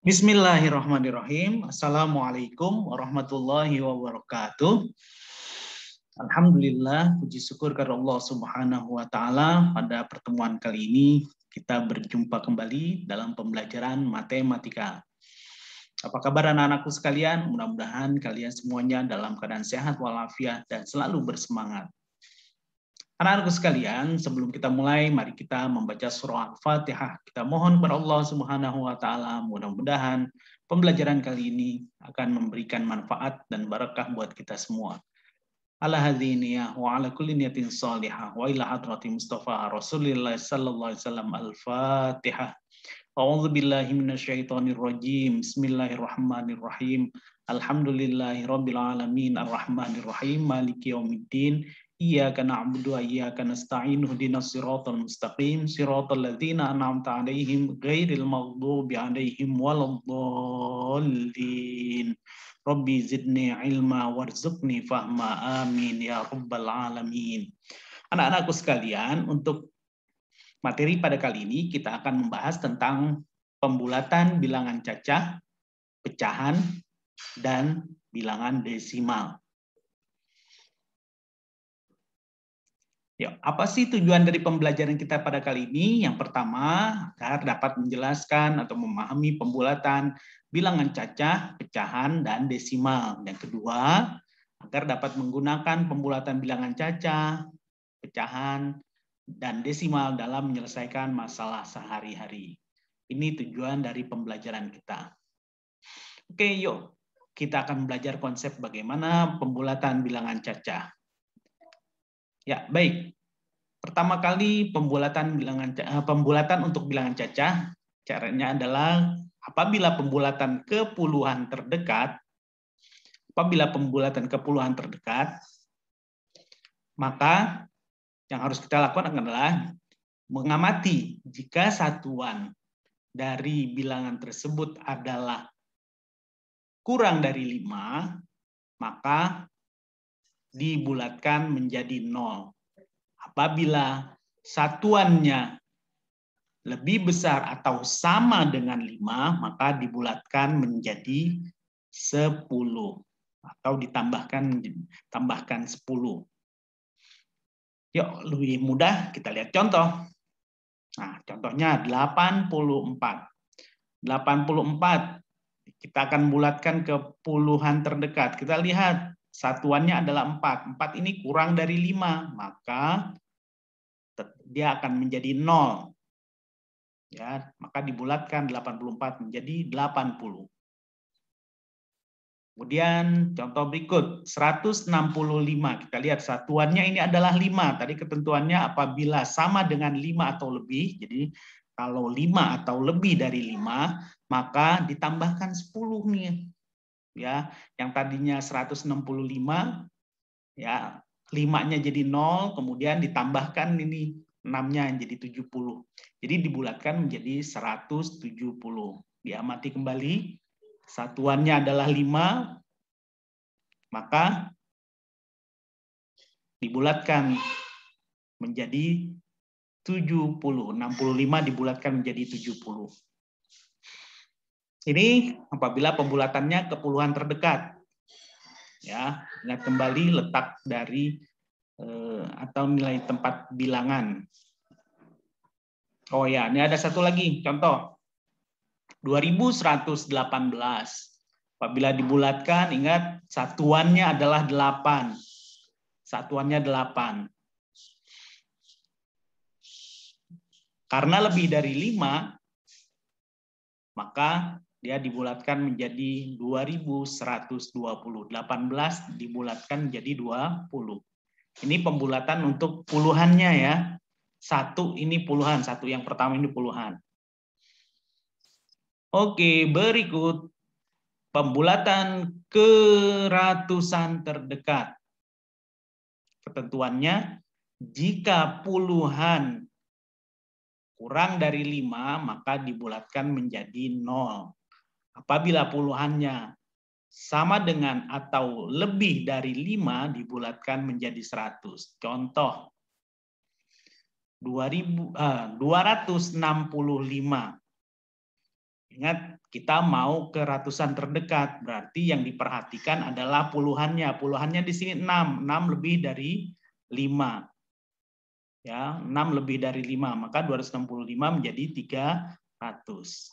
Bismillahirrahmanirrahim. Assalamualaikum warahmatullahi wabarakatuh. Alhamdulillah, puji syukur kepada Allah Subhanahu wa taala. Pada pertemuan kali ini kita berjumpa kembali dalam pembelajaran matematika. Apa kabar anak-anakku sekalian? Mudah-mudahan kalian semuanya dalam keadaan sehat walafiat dan selalu bersemangat. Anak-anakku sekalian, sebelum kita mulai, mari kita membaca surah Al-Fatihah. Kita mohon kepada Allah Subhanahu wa taala, mudah-mudahan pembelajaran kali ini akan memberikan manfaat dan barakah buat kita semua. Ala hadziniyah wa ala kulli niyatin salihah wa ila hadrati Mustafa Rasulillah sallallahu alaihi wasallam. Al-Fatihah. A'udzu billahi minasyaitonir rajim. Bismillahirrahmanirrahim. Alhamdulillahirabbil alamin arrahmanir rahim maliki yaumiddin. Iyyaka na'budu wa iyyaka nasta'in ihdinas siratal mustaqim siratal ladzina an'amta 'alaihim ghairil maghdubi 'alaihim waladdallin. Rabbi zidni ilma warzuqni fahma amin ya rabbal alamin. Anak-anakku sekalian, untuk materi pada kali ini kita akan membahas tentang pembulatan bilangan cacah, pecahan, dan bilangan desimal. Ya, apa sih tujuan dari pembelajaran kita pada kali ini? Yang pertama, agar dapat menjelaskan atau memahami pembulatan bilangan cacah, pecahan, dan desimal. Yang kedua, agar dapat menggunakan pembulatan bilangan cacah, pecahan, dan desimal dalam menyelesaikan masalah sehari-hari. Ini tujuan dari pembelajaran kita. Oke, yuk kita akan belajar konsep bagaimana pembulatan bilangan cacah. Ya, baik. Pertama kali pembulatan untuk bilangan cacah, caranya adalah apabila pembulatan ke puluhan terdekat, maka yang harus kita lakukan adalah mengamati jika satuan dari bilangan tersebut adalah kurang dari 5, maka dibulatkan menjadi 0. Apabila satuannya lebih besar atau sama dengan 5, maka dibulatkan menjadi 10 atau ditambahkan 10. Yuk, lebih mudah kita lihat contoh. Nah, contohnya 84. 84 kita akan bulatkan ke puluhan terdekat. Kita lihat satuannya adalah 4. 4 ini kurang dari 5, maka dia akan menjadi 0. Ya, maka dibulatkan 84 menjadi 80. Kemudian contoh berikut 165. Kita lihat satuannya ini adalah 5. Tadi ketentuannya apabila sama dengan 5 atau lebih. Jadi kalau 5 atau lebih dari 5, maka ditambahkan 10 nih. Ya, yang tadinya 165, ya 5-nya jadi 0, kemudian ditambahkan ini 6-nya jadi 70. Jadi dibulatkan menjadi 170. Diamati kembali, satuannya adalah 5, maka dibulatkan menjadi 70. 65 dibulatkan menjadi 70. Ini apabila pembulatannya ke puluhan terdekat. Ya, ingat kembali letak dari atau nilai tempat bilangan. Oh ya, ini ada satu lagi contoh. 2118. Apabila dibulatkan, ingat satuannya adalah 8. Satuannya 8. Karena lebih dari 5, maka dia dibulatkan menjadi 2120. 18 dibulatkan menjadi 20. Ini pembulatan untuk puluhannya ya. Satu ini puluhan, satu yang pertama ini puluhan. Oke, berikut pembulatan ke ratusan terdekat. Ketentuannya, jika puluhan kurang dari 5, maka dibulatkan menjadi 0. Apabila puluhannya sama dengan atau lebih dari 5, dibulatkan menjadi 100. Contoh, 265. Ingat, kita mau ke ratusan terdekat, berarti yang diperhatikan adalah puluhannya. Puluhannya di sini 6, 6 lebih dari 5. Ya, 6 lebih dari 5, maka 265 menjadi 300.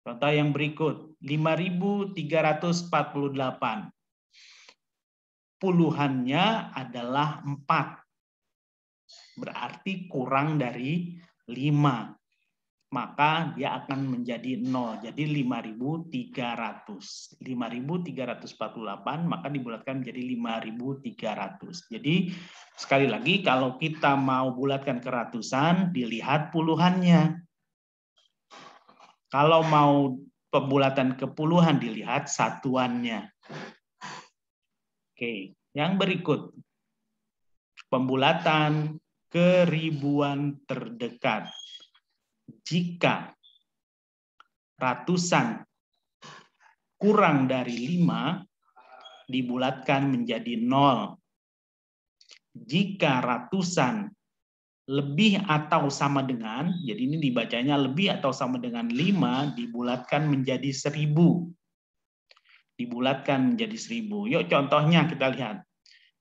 Contoh yang berikut, 5.348. Puluhannya adalah 4. Berarti kurang dari 5. Maka dia akan menjadi 0. Jadi 5.300. 5.348 maka dibulatkan menjadi 5.300. Jadi sekali lagi kalau kita mau bulatkan ke ratusan, dilihat puluhannya. Kalau mau pembulatan ke puluhan, dilihat satuannya. Oke, yang berikut. Pembulatan ke ribuan terdekat. Jika ratusan kurang dari 5, dibulatkan menjadi 0. Jika ratusan lebih atau sama dengan, jadi ini dibacanya lebih atau sama dengan 5, dibulatkan menjadi 1000. Dibulatkan menjadi 1000. Yuk contohnya kita lihat.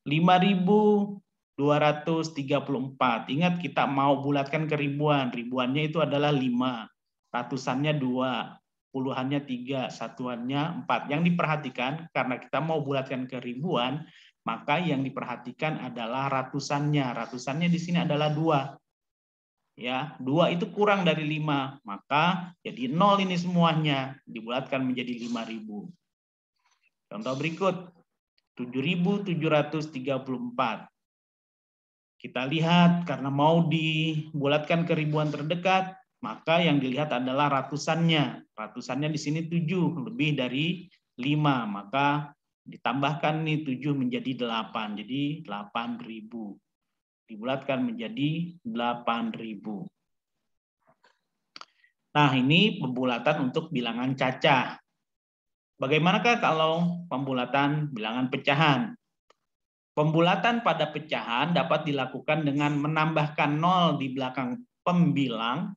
5.234. Ingat kita mau bulatkan ke ribuan. Ribuannya itu adalah 5. Ratusannya 2. Puluhannya 3. Satuannya 4. Yang diperhatikan karena kita mau bulatkan ke ribuan, maka yang diperhatikan adalah ratusannya. Ratusannya di sini adalah 2. Ya, 2 itu kurang dari 5. Maka jadi 0 ini semuanya. Dibulatkan menjadi 5.000. Contoh berikut. 7.734. Kita lihat karena mau dibulatkan ke ribuan terdekat, maka yang dilihat adalah ratusannya. Ratusannya di sini 7, lebih dari 5. Maka ditambahkan nih 7 menjadi 8. Jadi 8.000. Dibulatkan menjadi 8.000. Nah, ini pembulatan untuk bilangan cacah. Bagaimanakah kalau pembulatan bilangan pecahan? Pembulatan pada pecahan dapat dilakukan dengan menambahkan 0 di belakang pembilang,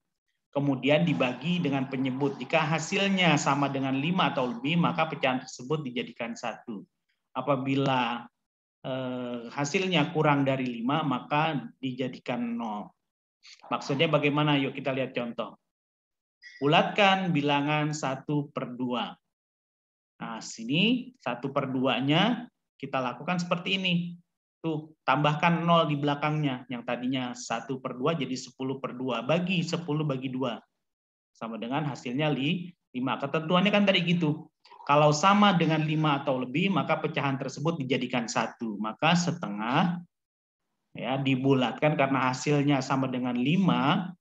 kemudian dibagi dengan penyebut. Jika hasilnya sama dengan 5 atau lebih, maka pecahan tersebut dijadikan 1. Apabila hasilnya kurang dari 5, maka dijadikan 0. Maksudnya bagaimana? Yuk kita lihat contoh. Bulatkan bilangan 1/2. Nah, sini 1/2-nya kita lakukan seperti ini. Tuh, tambahkan 0 di belakangnya. Yang tadinya 1/2 jadi 10/2. Bagi 10 bagi 2. Sama dengan hasilnya 5. Ketentuannya kan tadi gitu. Kalau sama dengan 5 atau lebih, maka pecahan tersebut dijadikan 1. Maka setengah ya dibulatkan karena hasilnya sama dengan 5.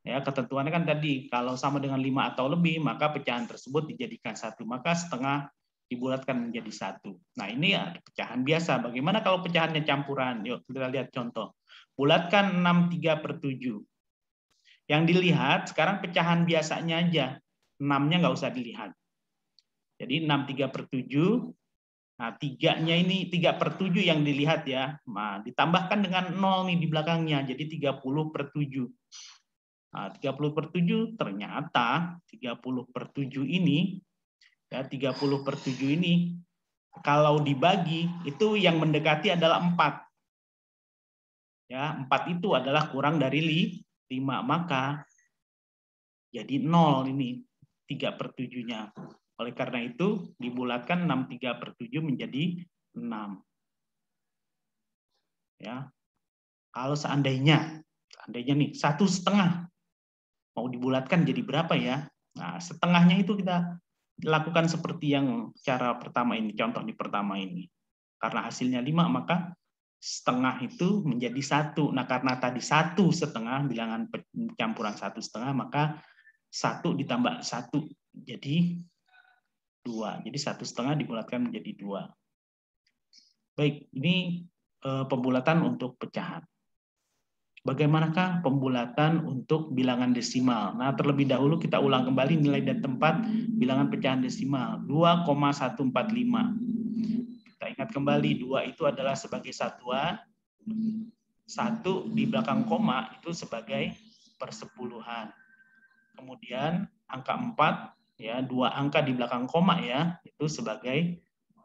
Ya, ketentuannya kan tadi, kalau sama dengan 5 atau lebih, maka pecahan tersebut dijadikan 1. Maka setengah dibulatkan menjadi 1. Nah, ini ya pecahan biasa. Bagaimana kalau pecahannya campuran? Yuk, kita lihat contoh. Bulatkan 63/7. Yang dilihat, sekarang pecahan biasanya aja. 6-nya nggak usah dilihat. Jadi 63/7. Nah, 3-nya ini 3/7 yang dilihat ya. Nah, ditambahkan dengan 0 nih di belakangnya. Jadi 30/7. Nah, 30/7 ternyata 30/7 ini ya 30/7 ini kalau dibagi itu yang mendekati adalah 4. Ya, 4 itu adalah kurang dari 5, maka jadi 0 ini 3/7-nya. Oleh karena itu dibulatkan 63/7 menjadi 6. Ya. Kalau seandainya nih 1/2 mau dibulatkan jadi berapa ya? Nah, setengahnya itu kita lakukan seperti yang cara pertama ini, contoh di pertama ini. Karena hasilnya 5, maka setengah itu menjadi 1. Nah, karena tadi 1/2, bilangan campuran 1/2, maka 1 ditambah 1 jadi 2. Jadi 1/2 dibulatkan menjadi 2. Baik, ini pembulatan untuk pecahan. Bagaimanakah pembulatan untuk bilangan desimal? Nah, terlebih dahulu kita ulang kembali nilai dan tempat bilangan pecahan desimal. 2,145. Kita ingat kembali, 2 itu adalah sebagai satuan, 1 di belakang koma itu sebagai persepuluhan. Kemudian angka 4, ya, 2 angka di belakang koma ya, itu sebagai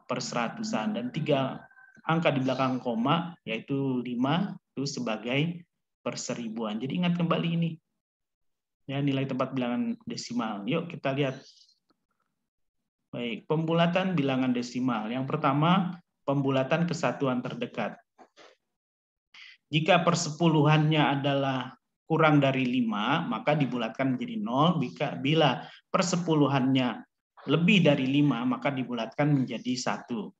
perseratusan. Dan 3 angka di belakang koma, yaitu 5, itu sebagai perseribuan. Jadi ingat kembali ini. Ya, nilai tempat bilangan desimal. Yuk kita lihat. Baik, pembulatan bilangan desimal. Yang pertama, pembulatan kesatuan terdekat. Jika persepuluhannya adalah kurang dari 5, maka dibulatkan menjadi 0. Bila persepuluhannya lebih dari 5, maka dibulatkan menjadi 1.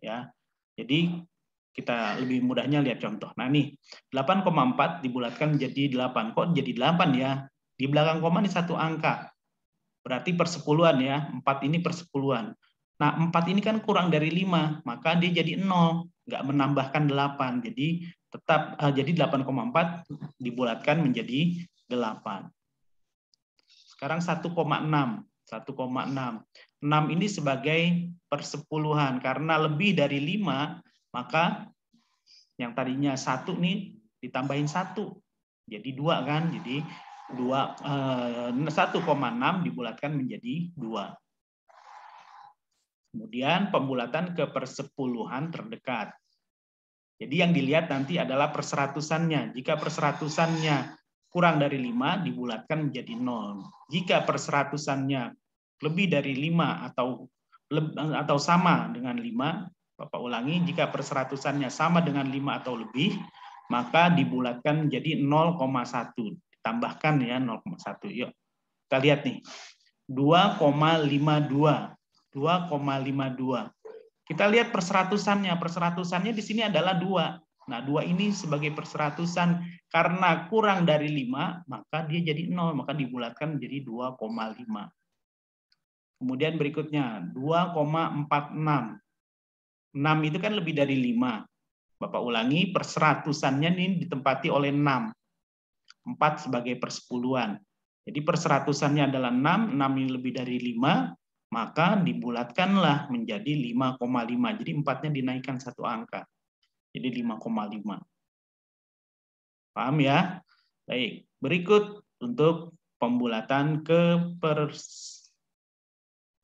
Ya. Jadi kita lebih mudahnya lihat contoh. Nah nih, 8,4 dibulatkan menjadi 8. Kok jadi 8 ya? Di belakang koma ini 1 angka. Berarti persepuluhan ya. 4 ini persepuluhan. Nah 4 ini kan kurang dari 5, maka dia jadi 0. Nggak menambahkan 8. Jadi tetap jadi 8,4 dibulatkan menjadi 8. Sekarang 1,6. 6 ini sebagai persepuluhan. Karena lebih dari 5, maka yang tadinya 1 nih ditambahin 1. Jadi 2 kan? Jadi 1,6 dibulatkan menjadi 2. Kemudian pembulatan ke persepuluhan terdekat. Jadi yang dilihat nanti adalah perseratusannya. Jika perseratusannya kurang dari 5, dibulatkan menjadi 0. Jika perseratusannya lebih dari 5 atau sama dengan 5, Bapak ulangi, jika perseratusannya sama dengan 5 atau lebih, maka dibulatkan menjadi 0,1. Ditambahkan ya 0,1. Yuk, kita lihat nih. 2,52. 2,52. Kita lihat perseratusannya. Perseratusannya di sini adalah 2. Nah, 2 ini sebagai perseratusan karena kurang dari 5, maka dia jadi 0, maka dibulatkan menjadi 2,5. Kemudian berikutnya 2,46. 6 itu kan lebih dari 5. Bapak ulangi, perseratusannya ini ditempati oleh 6. 4 sebagai persepuluhan. Jadi perseratusannya adalah 6, 6 ini lebih dari 5, maka dibulatkanlah menjadi 5,5. Jadi 4-nya dinaikkan 1 angka. Jadi 5,5. Paham ya? Baik, berikut untuk pembulatan ke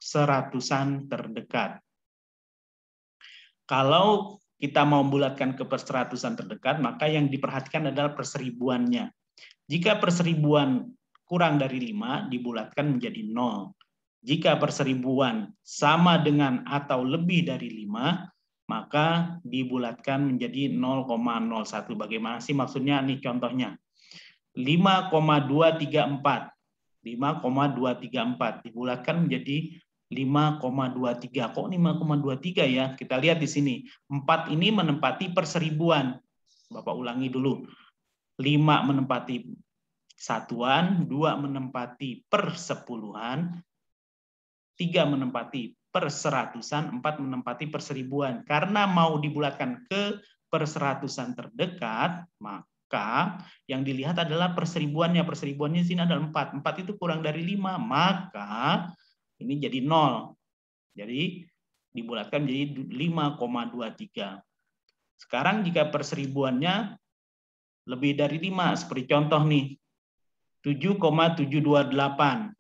perseratusan terdekat. Kalau kita mau membulatkan ke perseratusan terdekat, maka yang diperhatikan adalah perseribuannya. Jika perseribuan kurang dari 5, dibulatkan menjadi 0. Jika perseribuan sama dengan atau lebih dari 5, maka dibulatkan menjadi 0,01. Bagaimana sih maksudnya nih contohnya? 5,234. 5,234 dibulatkan menjadi 5,23. Kok 5,23 ya? Kita lihat di sini. 4 ini menempati perseribuan. Bapak ulangi dulu. 5 menempati satuan, 2 menempati persepuluhan, 3 menempati perseratusan, 4 menempati perseribuan. Karena mau dibulatkan ke perseratusan terdekat, maka yang dilihat adalah perseribuannya. Perseribuannya di sini adalah 4. 4 itu kurang dari 5, maka ini jadi 0. Jadi dibulatkan menjadi 5,23. Sekarang jika perseribuannya lebih dari 5, seperti contoh nih, 7,728.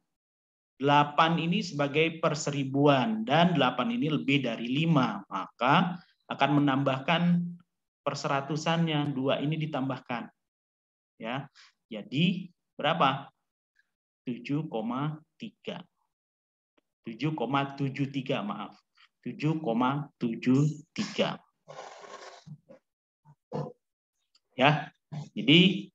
8 ini sebagai perseribuan dan 8 ini lebih dari 5, maka akan menambahkan perseratusannya, 2 ini ditambahkan. Ya. Jadi berapa? 7,3. 7,73, maaf. 7,73. Ya. Jadi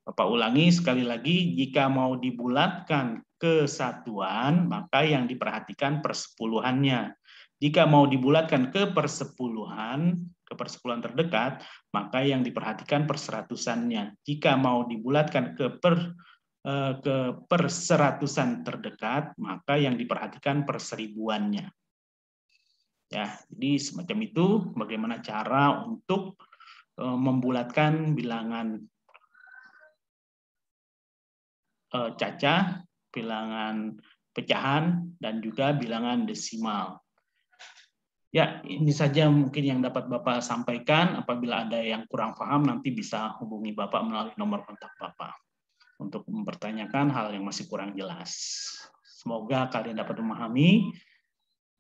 Bapak ulangi sekali lagi, jika mau dibulatkan ke satuan, maka yang diperhatikan persepuluhannya. Jika mau dibulatkan ke persepuluhan terdekat, maka yang diperhatikan perseratusannya. Jika mau dibulatkan ke perseratusan terdekat, maka yang diperhatikan perseribuannya. Ya, jadi semacam itu bagaimana cara untuk membulatkan bilangan cacah, bilangan pecahan, dan juga bilangan desimal. Ya, ini saja mungkin yang dapat Bapak sampaikan. Apabila ada yang kurang paham, nanti bisa hubungi Bapak melalui nomor kontak Bapak. untuk mempertanyakan hal yang masih kurang jelas. Semoga kalian dapat memahami.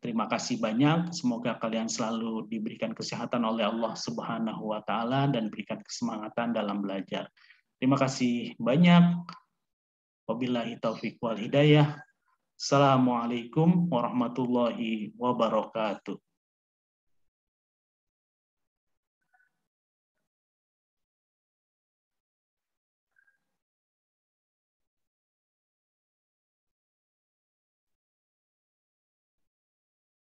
Terima kasih banyak. Semoga kalian selalu diberikan kesehatan oleh Allah Subhanahu wa taala dan berikan kesemangatan dalam belajar. Terima kasih banyak. Wabillahi taufiq wal hidayah. Assalamualaikum warahmatullahi wabarakatuh.